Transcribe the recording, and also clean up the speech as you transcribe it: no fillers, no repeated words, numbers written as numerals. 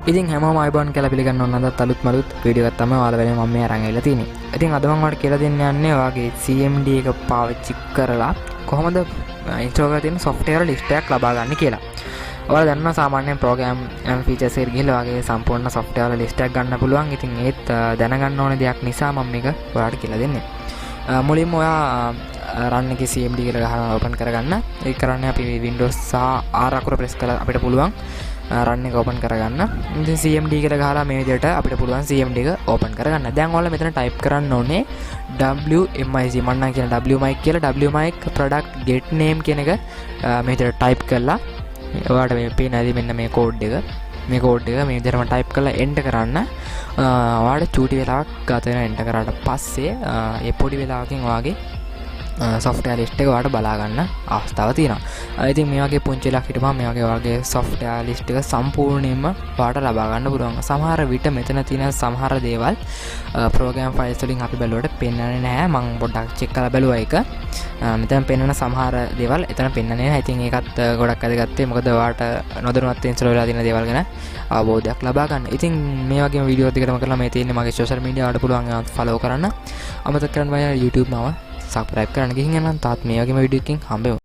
ඉතින් හැමෝම අයබෝන් කියලා පිළිගන්න ඕන අද අලුත් මලුත් වීඩියෝ එකක් තමයි ඔයාලා වෙලෙම මම මේ අරන් ඇවිල්ලා තියෙන්නේ. ඉතින් අද මම ඔයාලට කියලා දෙන්න යන්නේ ඔයාගේ CMD එක පාවිච්චි කරලා කොහොමද ඉන්ස්ටෝල් කරලා තියෙන software list එකක් ලබා ගන්න කියලා. ඔයාලා දන්නවා සාමාන්‍යයෙන් program and features එකට ගිහලා ඔයාගේ සම්පූර්ණ software list එකක් ගන්න පුළුවන්. ඉතින් ඒත් දැනගන්න ඕන දෙයක් නිසා මම මේක ඔයාලට කියලා දෙන්නේ. මුලින්ම ඔයා run එකේ CMD කියලා ගහලා open කරගන්න. ඒක කරන්නේ අපි Windows සහ R අකුර press කරලා අපිට පුළුවන් run එක open කරගන්න. ඉතින් CMD කියලා ගහලා මේ විදිහට අපිට පුළුවන් CMD එක open කරගන්න. දැන් ඔයාලා මෙතන type කරන්න ඕනේ WMIC මම නම් කියන WMIC කියලා WMIC product get name කියන එක මේ විදිහට type කරලා ඔයාලට මේ පේනදී මෙන්න මේ code එක මේ විදිහටම type කරලා enter කරන්න. ඔයාලට චූටි වෙලාවක් ගත වෙනවා enter කරාට පස්සේ ඒ පොඩි වෙලාවකින් ඔයාගේ software list එක ඔයාලට බලා ගන්න අවස්ථාව තියෙනවා. ඉතින් මේ වගේ පුංචි ලක් හිටපම මේ වගේ software list එක සම්පූර්ණයෙන්ම ඔයාලට ලබා ගන්න පුළුවන්. සමහර විට මෙතන තියෙන සමහර දේවල් program files වලින් අපි බැලුවට පෙන්වන්නේ නැහැ. මම පොඩ්ඩක් check කරලා බැලුවා ඒක. මෙතන පෙන්වන සමහර දේවල් එතන පෙන්වන්නේ නැහැ. ඉතින් ඒකත් ගොඩක් වැදගත්. මොකද ඔයාලට නොදැනුවත් ඉන්ස්ටෝල් වෙලා තියෙන දේවල් ගැන අවබෝධයක් ලබා ගන්න. ඉතින් මේ වගේම වීඩියෝ දෙකම කරලා මේ තියෙන්නේ මගේ social media වලට පුළුවන් follow කරන්න. අමතක කරන්න බෑ YouTube මාව subscribe කරන්න. ගිහින් යනවා තාත් මේ වගේම වීඩියෝ එකකින් හම්බෙමු.